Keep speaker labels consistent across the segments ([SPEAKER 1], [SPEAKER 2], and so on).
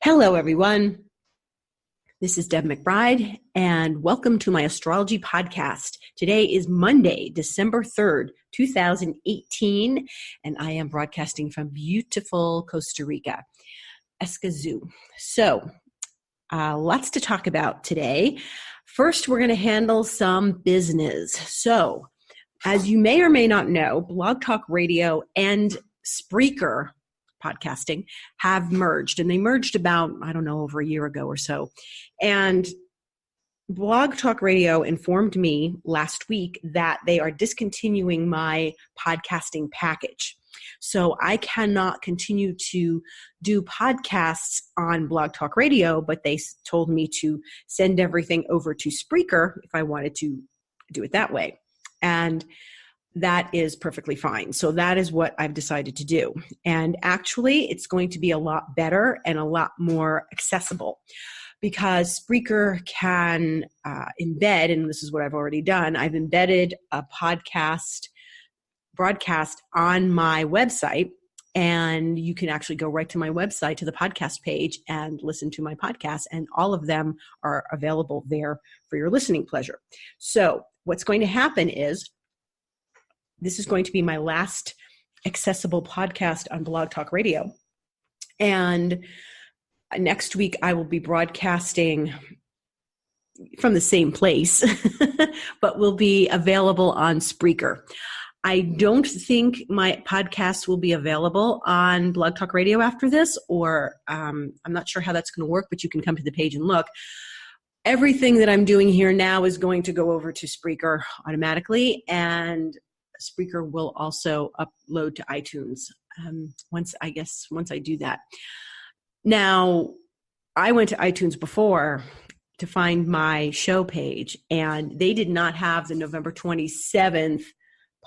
[SPEAKER 1] Hello, everyone. This is Deb McBride, and welcome to my astrology podcast. Today is Monday, December 3rd, 2018, and I am broadcasting from beautiful Costa Rica, Escazú. So, lots to talk about today. First, we're going to handle some business. So, as you may or may not know, Blog Talk Radio and Spreaker podcasting have merged, and they merged about, over a year ago or so. And Blog Talk Radio informed me last week that they are discontinuing my podcasting package. So I cannot continue to do podcasts on Blog Talk Radio, but they told me to send everything over to Spreaker if I wanted to do it that way. And that is perfectly fine. So that is what I've decided to do. And actually, it's going to be a lot better and a lot more accessible because Spreaker can embed, and this is what I've already done, I've embedded a podcast broadcast on my website, and you can actually go right to my website, to the podcast page, and listen to my podcast, and all of them are available there for your listening pleasure. So what's going to happen is, this is going to be my last accessible podcast on Blog Talk Radio. And next week, I will be broadcasting from the same place, but will be available on Spreaker. I don't think my podcast will be available on Blog Talk Radio after this, or I'm not sure how that's going to work, but you can come to the page and look. Everything that I'm doing here now is going to go over to Spreaker automatically, and Spreaker will also upload to iTunes once I do that. Now, I went to iTunes before to find my show page, and they did not have the November 27th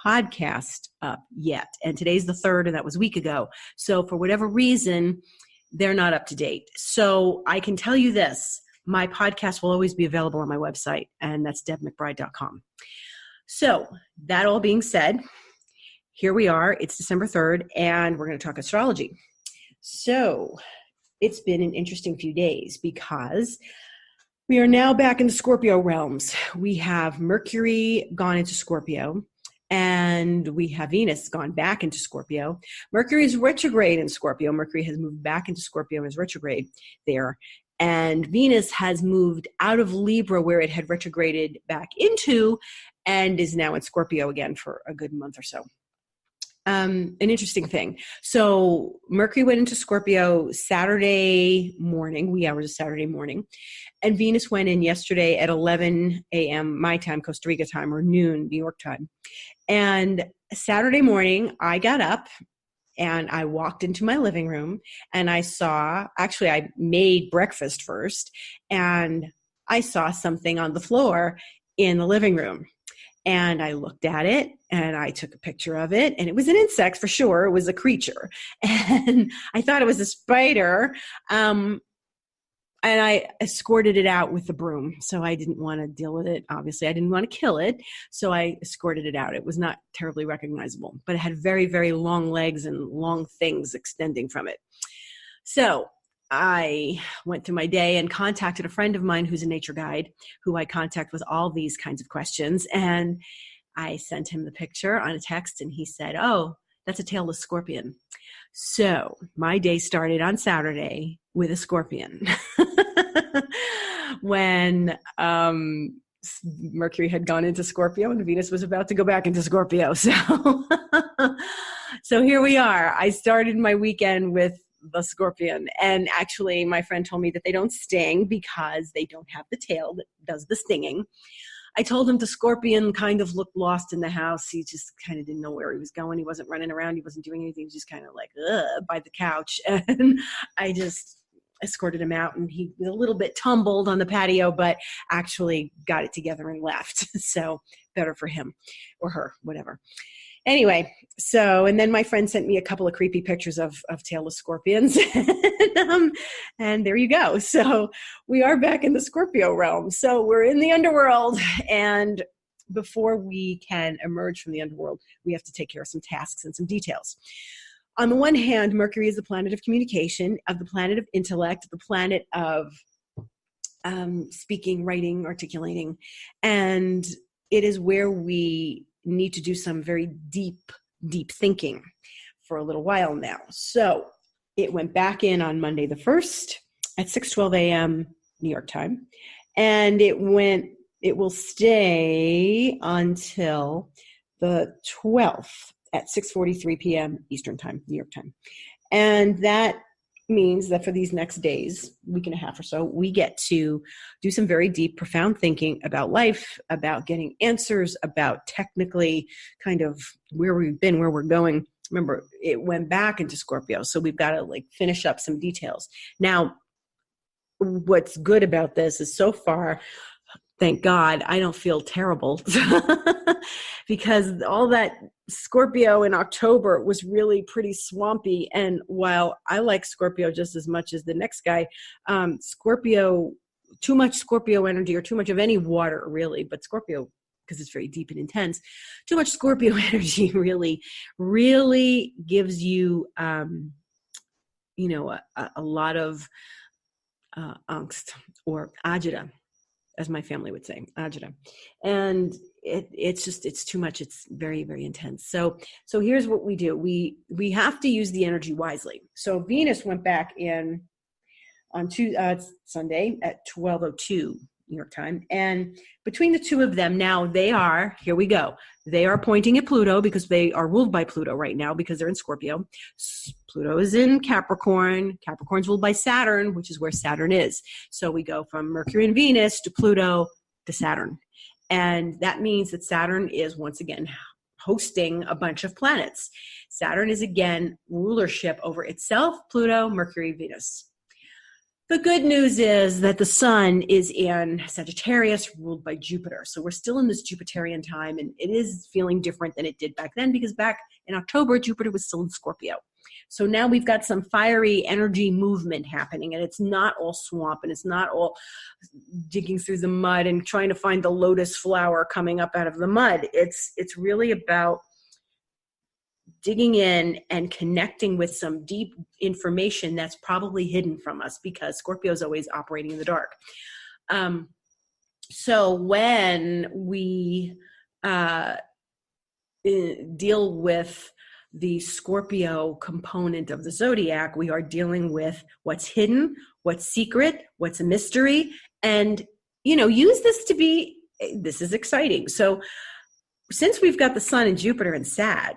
[SPEAKER 1] podcast up yet. And today's the 3rd, and that was a week ago. So for whatever reason, they're not up to date. So I can tell you this, my podcast will always be available on my website, and that's debmcbride.com. So that all being said, here we are. It's December 3rd, and we're going to talk astrology. So it's been an interesting few days because we are now back in the Scorpio realms. We have Mercury gone into Scorpio, and we have Venus gone back into Scorpio. Mercury is retrograde in Scorpio. Mercury has moved back into Scorpio and is retrograde there. And Venus has moved out of Libra, where it had retrograded back into, and is now in Scorpio again for a good month or so. An interesting thing. So Mercury went into Scorpio Saturday morning, wee hours of Saturday morning, and Venus went in yesterday at 11 a.m. my time, Costa Rica time, or noon, New York time. And Saturday morning, I got up and I walked into my living room, and I made breakfast first, and I saw something on the floor in the living room. And I looked at it, and I took a picture of it, and it was an insect for sure. It was a creature. And I thought it was a spider. And I escorted it out with the broom. So I didn't want to deal with it. Obviously, I didn't want to kill it. So I escorted it out. It was not terribly recognizable, but it had very, very long legs and long things extending from it. So I went through my day and contacted a friend of mine who's a nature guide, who I contact with all these kinds of questions. And I sent him the picture on a text, and he said, "Oh, that's a tailless scorpion." So my day started on Saturday with a scorpion. When Mercury had gone into Scorpio and Venus was about to go back into Scorpio. So here we are. I started my weekend with the scorpion. And actually, my friend told me that they don't sting because they don't have the tail that does the stinging. I told him the scorpion kind of looked lost in the house. He just kind of didn't know where he was going. He wasn't running around. He wasn't doing anything. He was just kind of like by the couch. And I just escorted him out, and he was a little bit tumbled on the patio, but actually got it together and left. So better for him or her, whatever. Anyway, and then my friend sent me a couple of creepy pictures of tailless scorpions. And there you go. So we are back in the Scorpio realm. So we're in the underworld. And before we can emerge from the underworld, we have to take care of some tasks and some details. on the one hand, Mercury is the planet of communication, of the planet of intellect, the planet of speaking, writing, articulating. And it is where we need to do some very deep thinking for a little while now. So it went back in on Monday the 1st at 6:12 a.m. New York time. And it will stay until the 12th at 6:43 p.m. Eastern time, New York time. And that means that for these next days, week and a half or so, we get to do some very deep, profound thinking about life, about getting answers, about technically kind of where we've been, where we're going. Remember, it went back into Scorpio, so we've got to finish up some details. Now, what's good about this is so far, thank God, I don't feel terrible because all that Scorpio in October was really pretty swampy. And while I like Scorpio just as much as the next guy, Scorpio, too much Scorpio energy or too much of any water really, but Scorpio, because it's very deep and intense, too much Scorpio energy really gives you, a lot of angst or agita, as my family would say, agita. And it's too much. It's very, very intense. So here's what we do. We have to use the energy wisely. So Venus went back in on Sunday at 12:02 New York time. And between the two of them now, here we go. They are pointing at Pluto because they are ruled by Pluto right now because they're in Scorpio. Pluto is in Capricorn. Capricorn's ruled by Saturn, which is where Saturn is. So we go from Mercury and Venus to Pluto to Saturn. And that means that Saturn is once again hosting a bunch of planets. Saturn is again rulership over itself, Pluto, Mercury, Venus. The good news is that the sun is in Sagittarius, ruled by Jupiter. So we're still in this Jupiterian time, and it is feeling different than it did back then because back in October, Jupiter was still in Scorpio. So now we've got some fiery energy movement happening, and it's not all swamp, and it's not all digging through the mud and trying to find the lotus flower coming up out of the mud. It's really about digging in and connecting with some deep information that's probably hidden from us because Scorpio is always operating in the dark. So when we deal with the Scorpio component of the zodiac, we are dealing with what's hidden, what's secret, what's a mystery, and, use this is exciting. So since we've got the sun and Jupiter in Sag,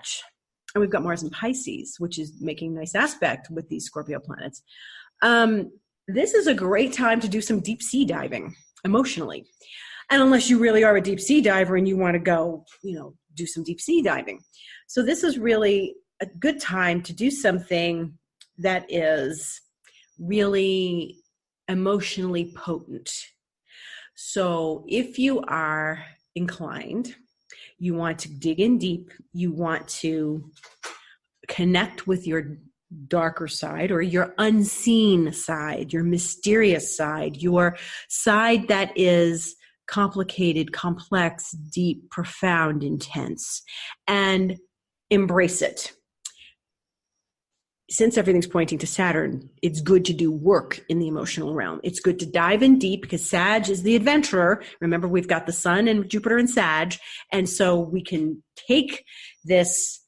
[SPEAKER 1] and we've got Mars in Pisces, which is making a nice aspect with these Scorpio planets, this is a great time to do some deep sea diving emotionally. And unless you really are a deep sea diver and you want to go, do some deep sea diving. So this is really a good time to do something that is really emotionally potent. So if you are inclined, you want to dig in deep, you want to connect with your darker side or your unseen side, your mysterious side, your side that is complicated, complex, deep, profound, intense, and embrace it. Since everything's pointing to Saturn, it's good to do work in the emotional realm. It's good to dive in deep because Sag is the adventurer. Remember, we've got the sun and Jupiter and Sag. And so we can take this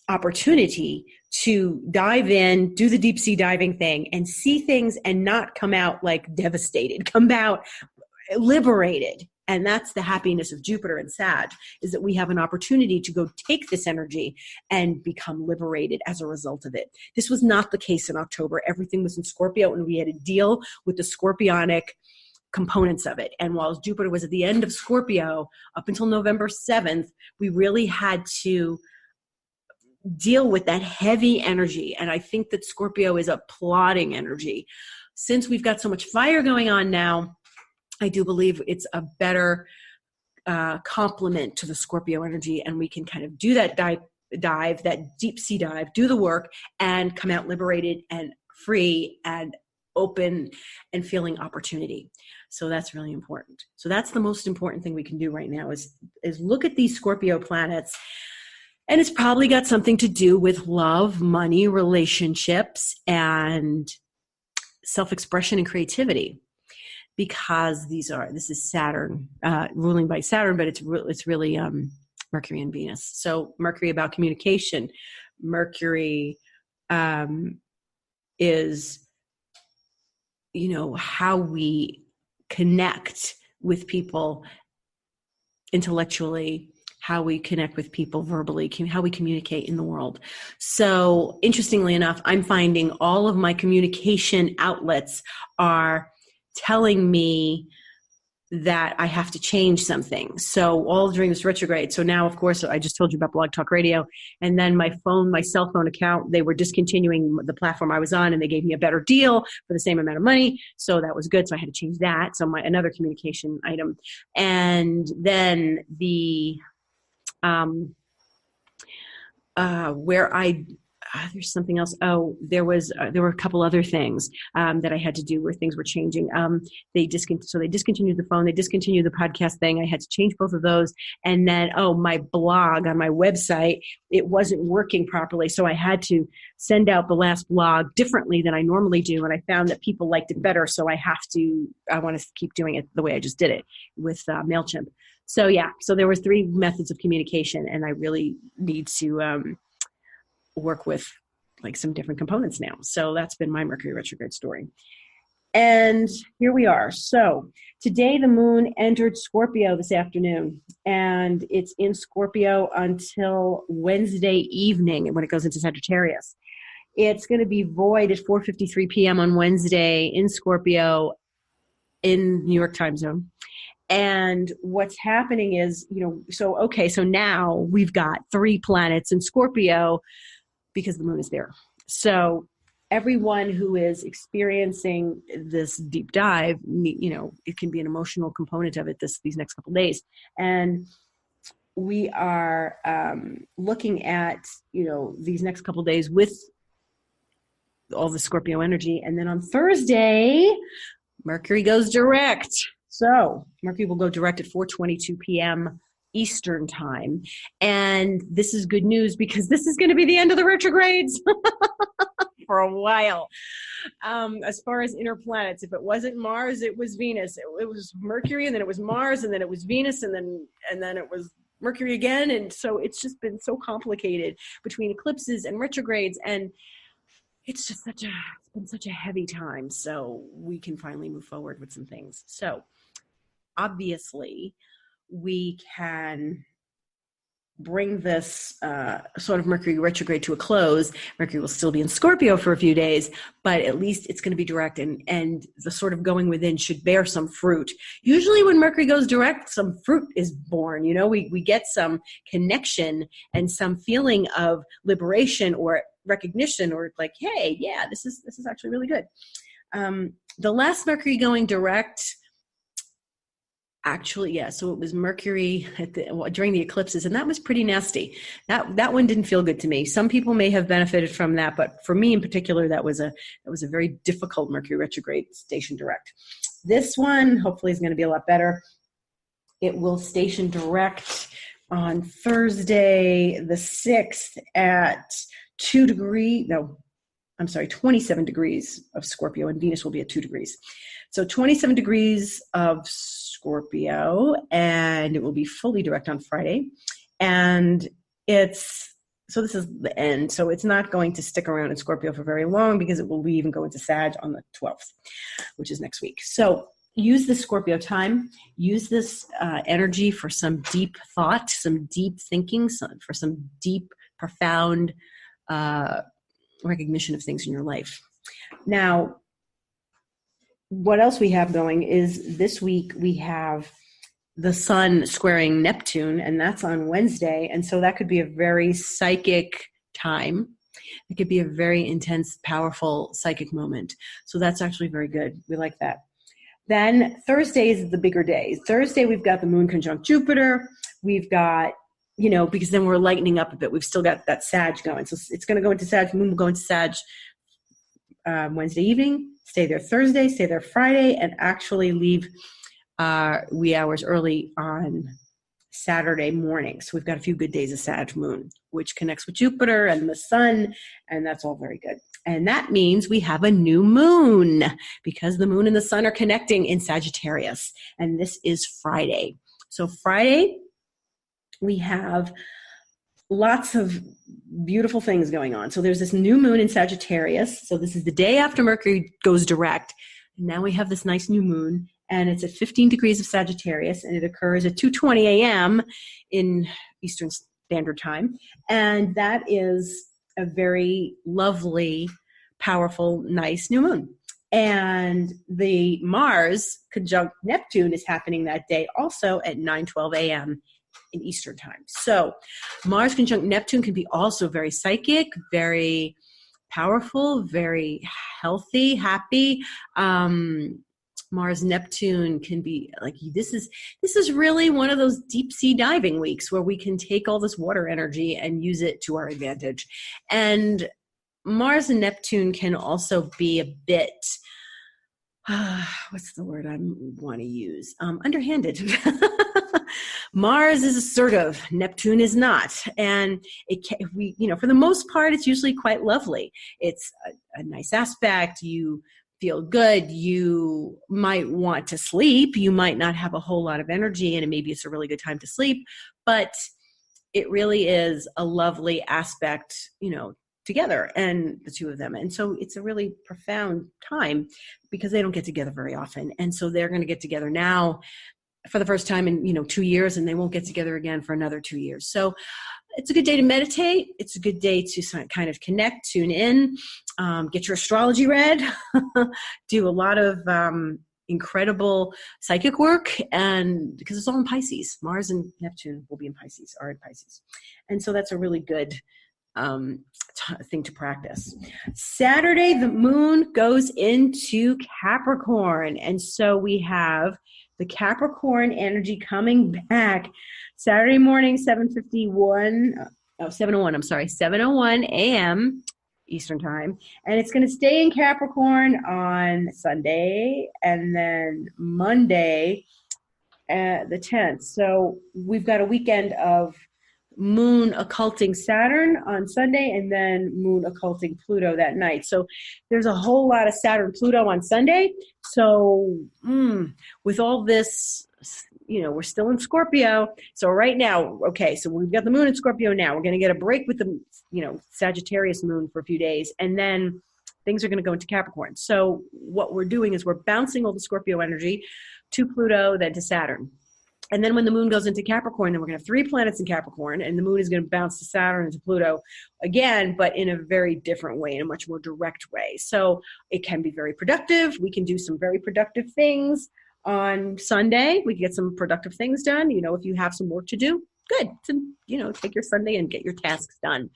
[SPEAKER 1] opportunity to dive in, do the deep sea diving thing, and see things and not come out devastated, come out liberated. And that's the happiness of Jupiter and Sag, is that we have an opportunity to go take this energy and become liberated as a result of it. This was not the case in October. Everything was in Scorpio, and we had to deal with the scorpionic components of it. And while Jupiter was at the end of Scorpio up until November 7th, we really had to deal with that heavy energy. And I think that Scorpio is a plodding energy. Since we've got so much fire going on now, I do believe it's a better complement to the Scorpio energy, and we can kind of do that dive, that deep sea dive, do the work, and come out liberated and free and open and feeling opportunity. So that's really important. So that's the most important thing we can do right now is look at these Scorpio planets And it's probably got something to do with love, money, relationships, and self-expression and creativity. Because this is Saturn, ruling by Saturn, but it's really Mercury and Venus. So Mercury about communication. Mercury is, how we connect with people intellectually, how we connect with people verbally, how we communicate in the world. So interestingly enough, I'm finding all of my communication outlets are telling me that I have to change something. So all during this retrograde. So now, of course, I just told you about Blog Talk Radio, and then my cell phone account, they were discontinuing the platform I was on, and they gave me a better deal for the same amount of money. So that was good. So I had to change that. So another communication item. And then there's something else. Oh, there were a couple other things that I had to do where things were changing. They discontinued the phone. They discontinued the podcast thing. I had to change both of those. And then, my blog on my website, it wasn't working properly. So I had to send out the last blog differently than I normally do. And I found that people liked it better. So I want to keep doing it the way I just did it with MailChimp. So yeah, so there was 3 methods of communication, and I really need to work with like some different components now. So that's been my Mercury retrograde story. And here we are. So today the moon entered Scorpio this afternoon, and it's in Scorpio until Wednesday evening when it goes into Sagittarius. It's going to be void at 4:53 p.m. on Wednesday in Scorpio in New York time zone. And what's happening is, so now we've got 3 planets in Scorpio because the moon is there. So everyone who is experiencing this deep dive, it can be an emotional component of it these next couple of days. And we are looking at, these next couple of days with all the Scorpio energy. And then on Thursday, Mercury goes direct. So Mercury will go direct at 4:22 p.m. Eastern time. And this is good news because this is going to be the end of the retrogrades for a while. As far as inner planets, if it wasn't Mars, it was Venus. It was Mercury, and then it was Mars, and then it was Venus, and then it was Mercury again. And so it's just been so complicated between eclipses and retrogrades, and it's just been such a heavy time. So we can finally move forward with some things. So obviously we can bring this sort of Mercury retrograde to a close. Mercury will still be in Scorpio for a few days, but at least it's going to be direct, and the sort of going within should bear some fruit. Usually when Mercury goes direct, some fruit is born. We get some connection and some feeling of liberation or recognition, or like, hey, yeah, this is actually really good. The last Mercury going direct, actually, yeah. So it was Mercury during the eclipses, and that was pretty nasty. That one didn't feel good to me. Some people may have benefited from that, but for me in particular, that was a very difficult Mercury retrograde station direct. This one hopefully is going to be a lot better. It will station direct on Thursday, the 6th at 27 degrees of Scorpio, and Venus will be at 2 degrees. So 27 degrees of Scorpio, and it will be fully direct on Friday. And so this is the end. So it's not going to stick around in Scorpio for very long because it will leave and go into Sag on the 12th, which is next week. So use the Scorpio time, use this energy for some deep thought, some deep thinking, for some deep, profound recognition of things in your life. Now, what else we have going is this week we have the sun squaring Neptune, and that's on Wednesday. And so that could be a very psychic time. It could be a very intense, powerful psychic moment. So that's actually very good. We like that. Then Thursday is the bigger day. Thursday, we've got the moon conjunct Jupiter. We've got, because then we're lightening up a bit. We've still got that Sag going. So it's going to go into Sag. Moon will go into Sag Wednesday evening, stay there Thursday, stay there Friday, and actually leave wee hours early on Saturday morning. So we've got a few good days of Sag moon. which connects with Jupiter and the sun, and that's all very good. And that means we have a new moon because the moon and the sun are connecting in Sagittarius, and this is Friday. So Friday, we have lots of beautiful things going on. So there's this new moon in Sagittarius. So this is the day after Mercury goes direct. And now we have this nice new moon, and it's at 15 degrees of Sagittarius, and it occurs at 2:20 a.m. in Eastern Standard Time. And that is a very lovely, powerful, nice new moon. And the Mars conjunct Neptune is happening that day also at 9:12 a.m. in Eastern Time. So Mars conjunct Neptune can be also very psychic, very powerful, very healthy, happy. Mars Neptune can be like, this is really one of those deep sea diving weeks where we can take all this water energy and use it to our advantage. And Mars and Neptune can also be a bit, what's the word I want to use? Underhanded. Mars is assertive, Neptune is not. And for the most part, it's usually quite lovely. It's a nice aspect. You feel good. You might want to sleep. You might not have a whole lot of energy, and maybe it's a really good time to sleep, but it really is a lovely aspect, together, and the two of them. And so it's a really profound time because they don't get together very often. And so they're going to get together now for the first time in 2 years, and they won't get together again for another 2 years. So it's a good day to meditate. It's a good day to kind of connect, tune in, get your astrology read, do a lot of incredible psychic work, and because it's all in Pisces. Mars and Neptune will be in Pisces, are in Pisces. And so that's a really good thing to practice. Saturday, the moon goes into Capricorn. And so we have the Capricorn energy coming back Saturday morning, 7:01 a.m. Eastern Time. And it's going to stay in Capricorn on Sunday and then Monday, the 10th. So we've got a weekend of moon occulting Saturn on Sunday and then moon occulting Pluto that night. So there's a whole lot of Saturn Pluto on Sunday. So with all this, we're still in Scorpio. So right now, okay, so we've got the moon in Scorpio now. We're going to get a break with the, Sagittarius moon for a few days, and then things are going to go into Capricorn. So what we're doing is we're bouncing all the Scorpio energy to Pluto, then to Saturn. And then when the moon goes into Capricorn, then we're going to have 3 planets in Capricorn, and the moon is going to bounce to Saturn and to Pluto again, but in a very different way, in a much more direct way. So it can be very productive. We can do some very productive things on Sunday. We can get some productive things done. If you have some work to do, good. So, take your Sunday and get your tasks done.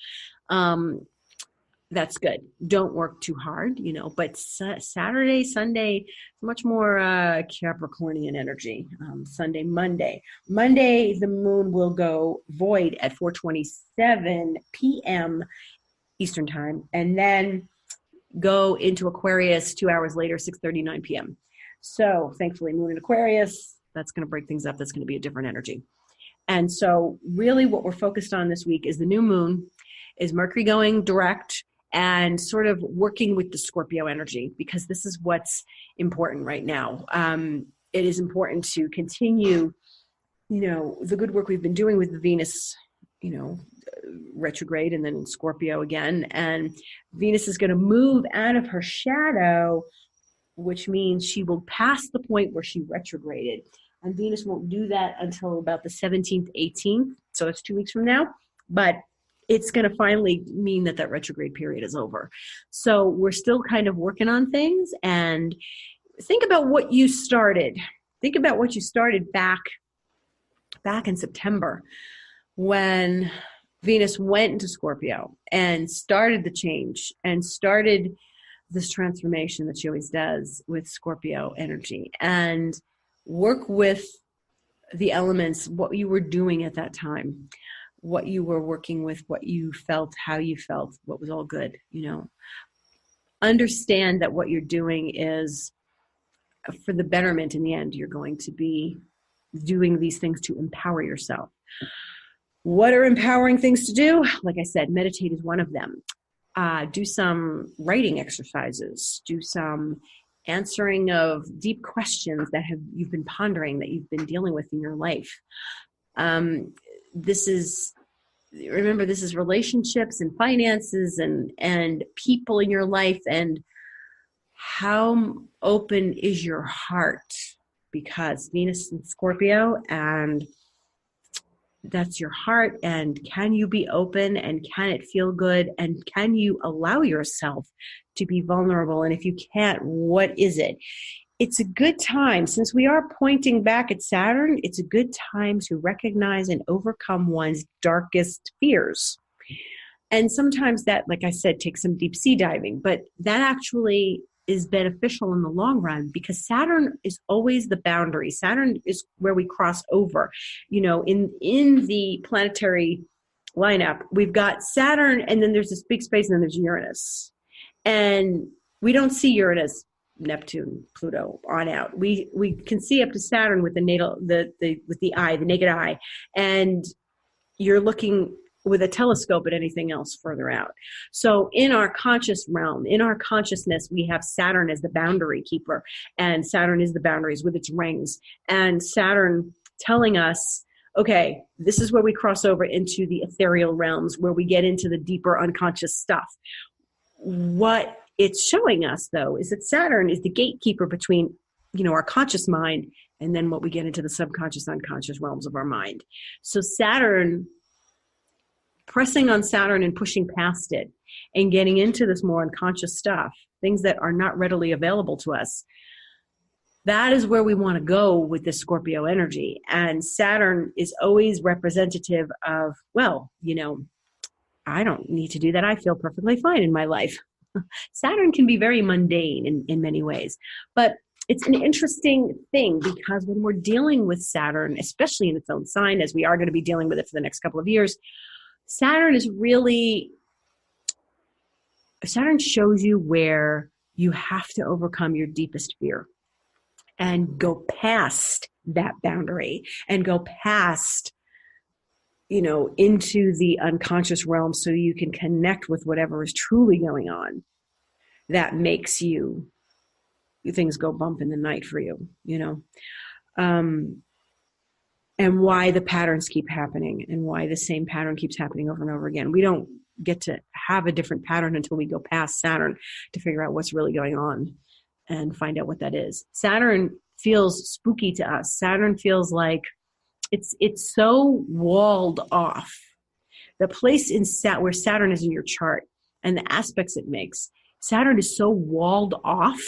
[SPEAKER 1] That's good. Don't work too hard, but Saturday, Sunday, much more Capricornian energy. Sunday, Monday, the moon will go void at 4:27 p.m. Eastern Time, and then go into Aquarius 2 hours later, 6:39 p.m. So thankfully, moon in Aquarius, that's going to break things up. That's going to be a different energy. And so really what we're focused on this week is the new moon, is Mercury going direct, and sort of working with the Scorpio energy, because this is what's important right now. It is important to continue, the good work we've been doing with the Venus, retrograde and then in Scorpio again. And Venus is going to move out of her shadow, which means she will pass the point where she retrograded. And Venus won't do that until about the 17th, 18th. So it's 2 weeks from now. But it's going to finally mean that retrograde period is over. So we're still kind of working on things, and think about what you started. Think about what you started back in September when Venus went into Scorpio and started the change and started this transformation that she always does with Scorpio energy, and work with the elements, what you were doing at that time, what you were working with, what you felt, how you felt, what was all good, Understand that what you're doing is for the betterment in the end. You're going to be doing these things to empower yourself. What are empowering things to do? Like I said, meditate is one of them. Do some writing exercises. Do some answering of deep questions that you've been pondering, that you've been dealing with in your life. This is relationships and finances and people in your life, and how open is your heart, because Venus in Scorpio, and that's your heart. And can you be open, and can it feel good, and can you allow yourself to be vulnerable? And if you can't, what is it? It's a good time, since we are pointing back at Saturn, it's a good time to recognize and overcome one's darkest fears. And sometimes that, like I said, takes some deep sea diving, but that actually is beneficial in the long run, because Saturn is always the boundary. Saturn is where we cross over. In the planetary lineup, we've got Saturn, and then there's this big space, and then there's Uranus. And we don't see Uranus, Neptune, Pluto on out. We can see up to Saturn with the naked eye, and you're looking with a telescope at anything else further out. So in our conscious realm, in our consciousness, we have Saturn as the boundary keeper, and Saturn is the boundaries with its rings, and Saturn telling us, okay, this is where we cross over into the ethereal realms, where we get into the deeper unconscious stuff. What it's showing us, though, is that Saturn is the gatekeeper between, our conscious mind and then what we get into the subconscious, unconscious realms of our mind. So pressing on Saturn and pushing past it and getting into this more unconscious stuff, things that are not readily available to us, that is where we want to go with this Scorpio energy. And Saturn is always representative of, I don't need to do that. I feel perfectly fine in my life. Saturn can be very mundane in many ways, but it's an interesting thing, because when we're dealing with Saturn, especially in its own sign, as we are going to be dealing with it for the next couple of years, Saturn shows you where you have to overcome your deepest fear and go past that boundary and go past, into the unconscious realm, so you can connect with whatever is truly going on that makes things go bump in the night for you, and why the patterns keep happening, and why the same pattern keeps happening over and over again. We don't get to have a different pattern until we go past Saturn to figure out what's really going on and find out what that is. Saturn feels spooky to us. Saturn feels like it's so walled off. The place where Saturn is in your chart and the aspects it makes, Saturn is so walled off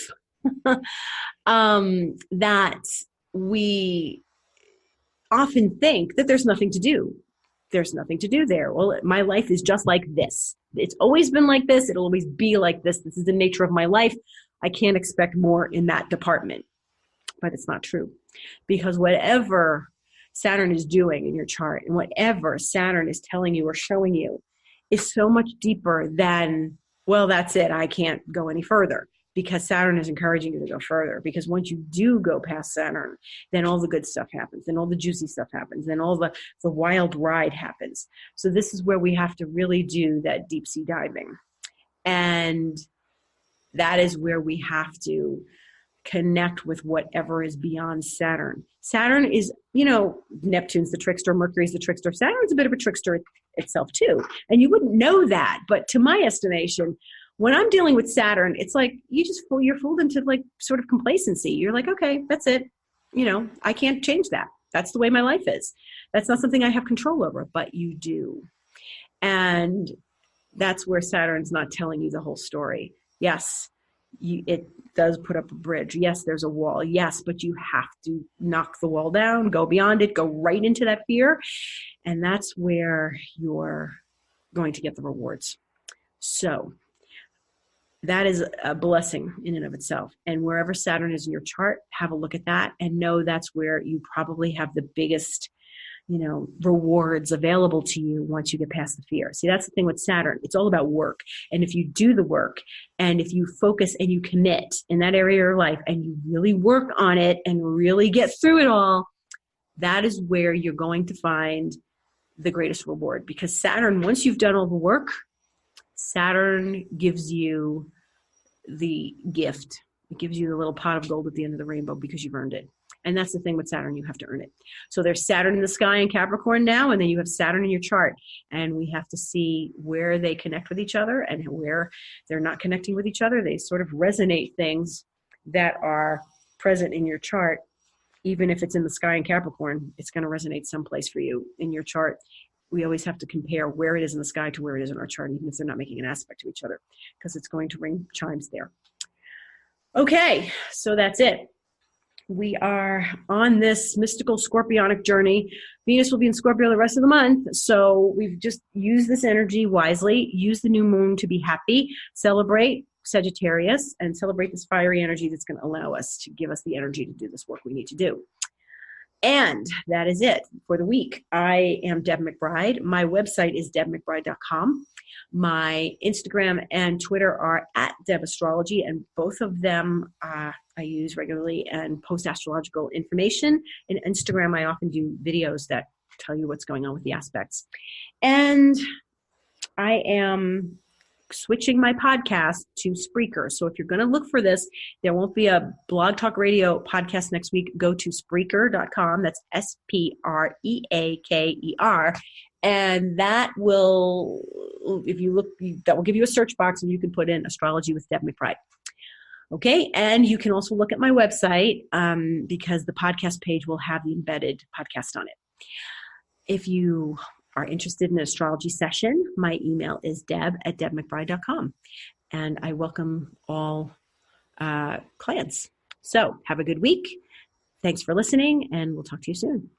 [SPEAKER 1] that we often think that there's nothing to do. There's nothing to do there. Well, my life is just like this. It's always been like this. It'll always be like this. This is the nature of my life. I can't expect more in that department. But it's not true, because whatever Saturn is doing in your chart and whatever Saturn is telling you or showing you is so much deeper than, well, that's it, I can't go any further. Because Saturn is encouraging you to go further. Because once you do go past Saturn, then all the good stuff happens. Then all the juicy stuff happens. Then all the wild ride happens. So this is where we have to really do that deep sea diving. And that is where we have to connect with whatever is beyond Saturn. Saturn is, Neptune's the trickster, Mercury's the trickster. Saturn's a bit of a trickster itself too. And you wouldn't know that. But to my estimation, when I'm dealing with Saturn, it's like you're fooled into like sort of complacency. You're like, okay, that's it. I can't change that. That's the way my life is. That's not something I have control over, but you do. And that's where Saturn's not telling you the whole story. Yes, it does put up a bridge. Yes, there's a wall. Yes, but you have to knock the wall down, go beyond it, go right into that fear. And that's where you're going to get the rewards. So that is a blessing in and of itself. And wherever Saturn is in your chart, have a look at that and know that's where you probably have the biggest, rewards available to you once you get past the fear. See, that's the thing with Saturn. It's all about work. And if you do the work and if you focus and you commit in that area of your life and you really work on it and really get through it all, that is where you're going to find the greatest reward, because Saturn, once you've done all the work, Saturn gives you the gift. It gives you the little pot of gold at the end of the rainbow because you've earned it. And that's the thing with Saturn, you have to earn it. So there's Saturn in the sky in Capricorn now, and then you have Saturn in your chart. And we have to see where they connect with each other and where they're not connecting with each other. They sort of resonate things that are present in your chart. Even if it's in the sky in Capricorn, it's going to resonate someplace for you in your chart. We always have to compare where it is in the sky to where it is in our chart, even if they're not making an aspect to each other, because it's going to ring chimes there. Okay, so that's it. We are on this mystical scorpionic journey. Venus will be in Scorpio the rest of the month, so we've just used this energy wisely, use the new moon to be happy, celebrate Sagittarius, and celebrate this fiery energy that's going to allow us to give us the energy to do this work we need to do. And that is it for the week. I am Deb McBride. My website is debmcbride.com. My Instagram and Twitter are @DebAstrology, and both of them I use regularly and post astrological information. In Instagram, I often do videos that tell you what's going on with the aspects. And I am switching my podcast to Spreaker. So if you're going to look for this, there won't be a Blog Talk Radio podcast next week. Go to Spreaker.com. That's Spreaker. And that will, if you look, that will give you a search box and you can put in Astrology with Deb McBride. Okay. And you can also look at my website because the podcast page will have the embedded podcast on it. If you are interested in an astrology session, my email is deb@debmcbride.com. And I welcome all clients. So have a good week. Thanks for listening, and we'll talk to you soon.